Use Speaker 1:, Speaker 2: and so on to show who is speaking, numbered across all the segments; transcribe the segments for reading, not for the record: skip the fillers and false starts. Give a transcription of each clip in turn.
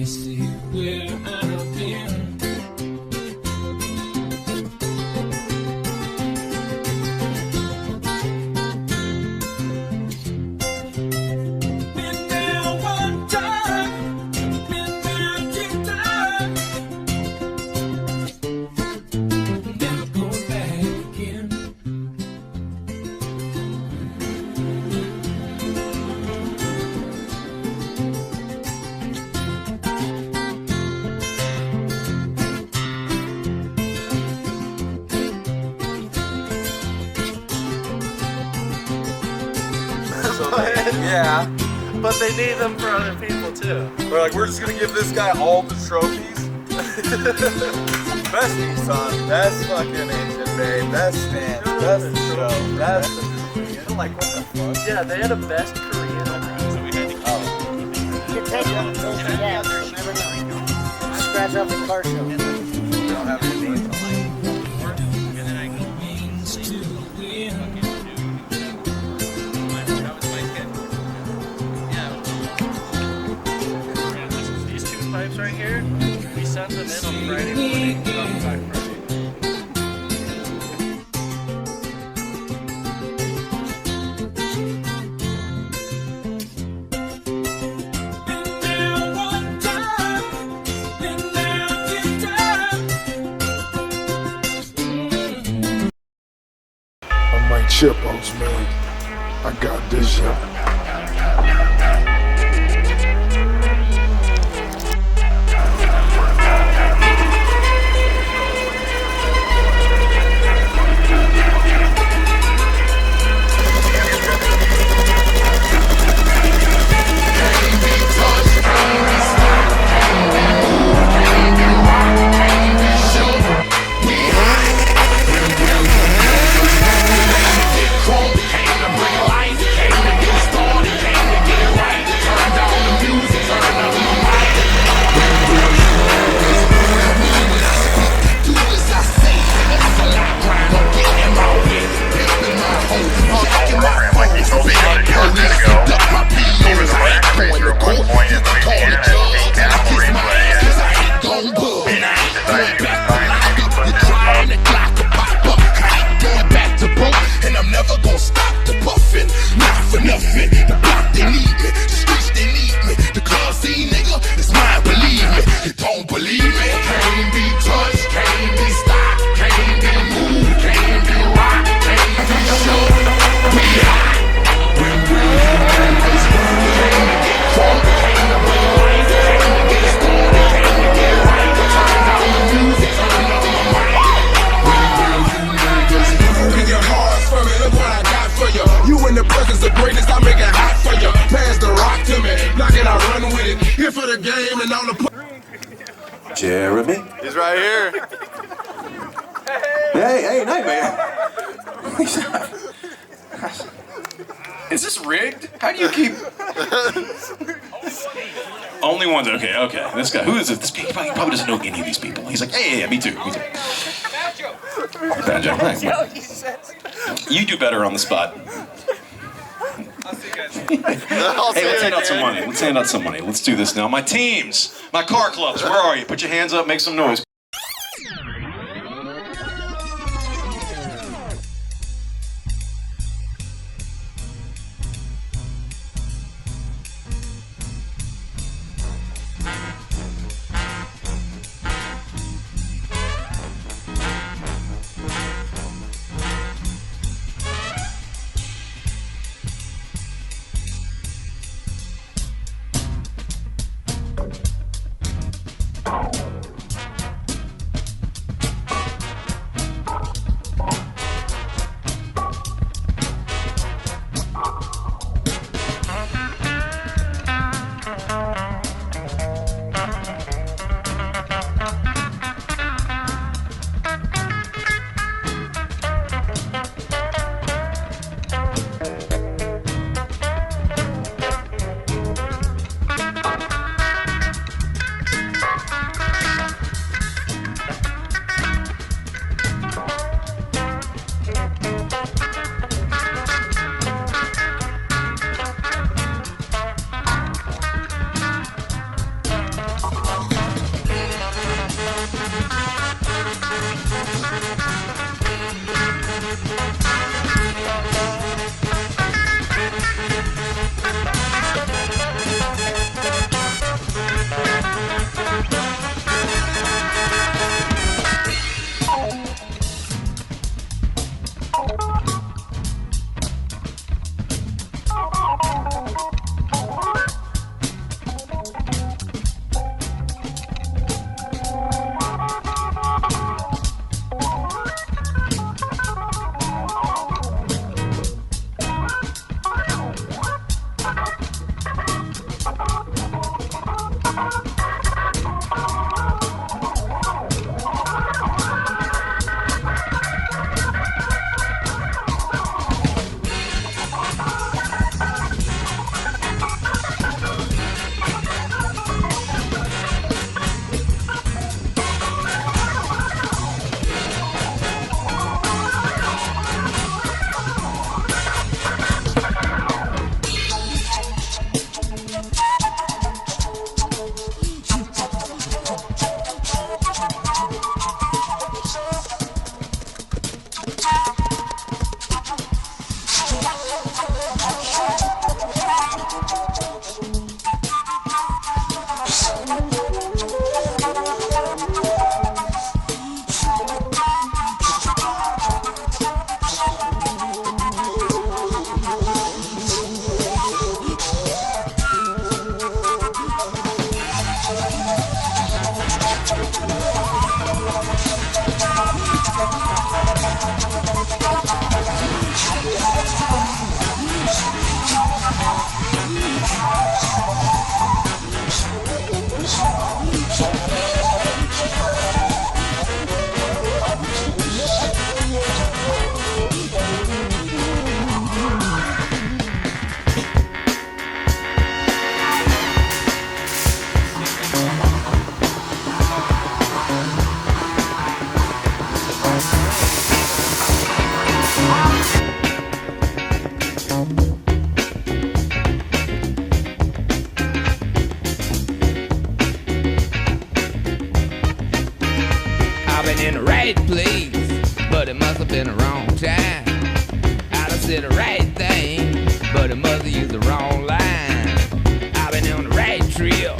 Speaker 1: see where I've been. Been there one time, been there 10 times. Never go back again.
Speaker 2: Yeah.
Speaker 3: But they need them for other people too.
Speaker 2: We're like, we're just gonna give this guy all the trophies. Best Nissan, best fucking engine bay, best stand, best show, best. You're like, what the fuck?
Speaker 3: Yeah, they had a best Korean.
Speaker 4: So we had to
Speaker 5: You can take them until the end. You never know. Scratch up the car show.
Speaker 2: We don't have any names on
Speaker 1: Means to win.
Speaker 3: These two pipes right here, we sent them in on Friday morning. Come back Friday.
Speaker 1: Been there one time, been there 10 times.
Speaker 6: I'm Mike Chipos, man. I got this shit.
Speaker 7: Jeremy?
Speaker 2: He's right here.
Speaker 7: Hey, Nightmare.
Speaker 4: Is this rigged? How do you keep? Only ones. Okay. This guy. Who is it? This he probably doesn't know any of these people. He's like, yeah, me too. Banjo. Thanks. You do better on the spot. Hey, let's hand out some money. Let's do this now. My teams, my car clubs, where are you? Put your hands up, make some noise.
Speaker 7: I've been in the right place, but it must have been the wrong time. I done said the right thing, but it must have used the wrong line. I've been on the right trail,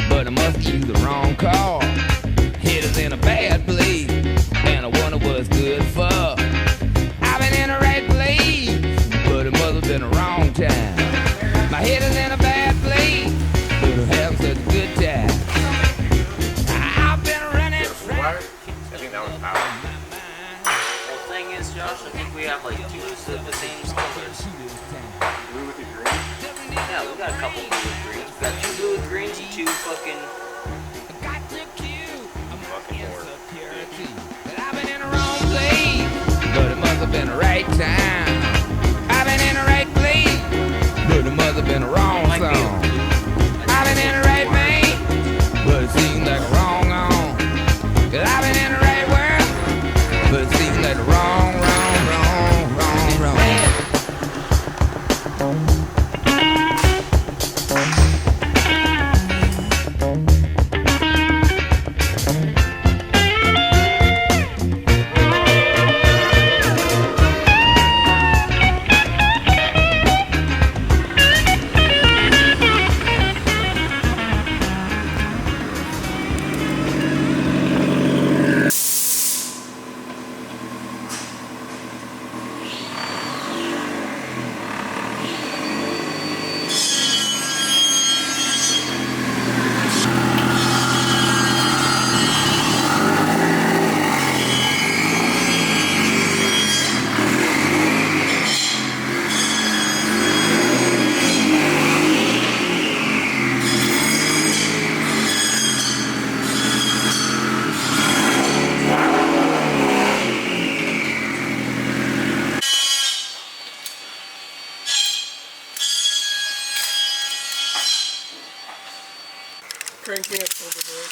Speaker 7: but I must have used the wrong car. Head is in a bad place, and I wonder what's good for. I've been in the right place, but it must have been the wrong time. My head is in a bad place, but I'm having such a good time. I've been running.
Speaker 3: I think that one's power. Well, the thing is, Josh, I think we have like two of the same colors.
Speaker 2: Blue with the green.
Speaker 3: Yeah, we got a couple blue with greens. We got two blue with greens and two fucking board.
Speaker 7: I've been in the wrong place, but it must have been the right time. I've been in the right place, but it must have been the wrong song. I've been in the right vein, but it seems like a wrong on. Cause I've been in the right world, but it seems like the wrong.
Speaker 8: Crank me up over there.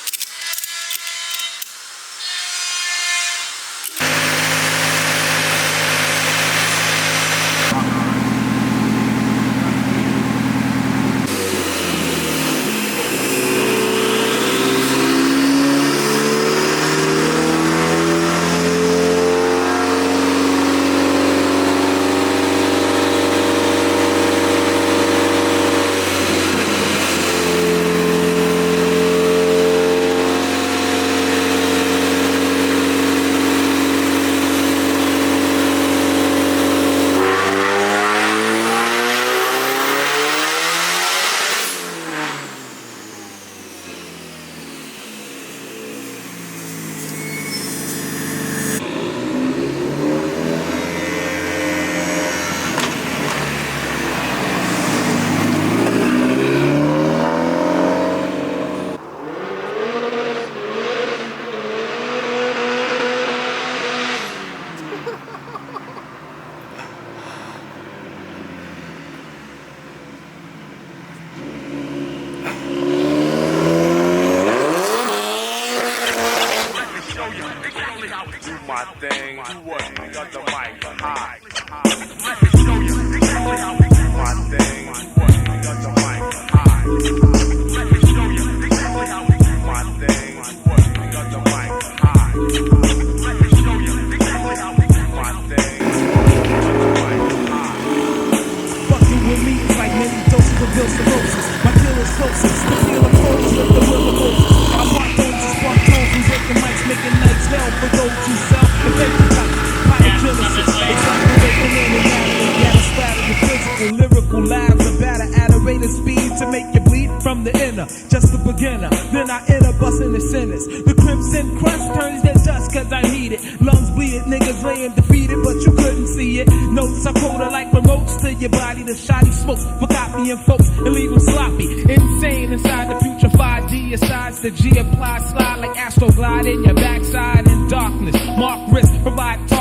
Speaker 9: my thing. Do what? Pick up the mic, high. Let me show you exactly how we do my thing. Do what? Pick up the mic, high. Let me show you exactly how we do my thing. Do what? Pick up the mic, high. Let me show you exactly how we do my thing. Pick up the mic, high.
Speaker 10: Fucking with me is like many doses of ill cirrhosis. My killer's closest, the feel approach with the will of Moses. I want those who spark tones and breaking mics, making nights hell for those who sell and fake the types. Pyrogenesis, exasperating in and out of gather splatter your physical, lyrical lives are batter at a rate of speed to make you bleed from the inner. Just a beginner, then I enter busting the sinners. The crimson crust turns to dust cause I heat it. Lungs bleed, niggas laying defeated, but you couldn't see it. Notes are colder like remotes to your body. The shoddy smokes for copying folks and leave them sloppy. Insane inside the putrefied D asides the G apply slide like Astro glide in your backside in darkness. Mark wrist, provide target.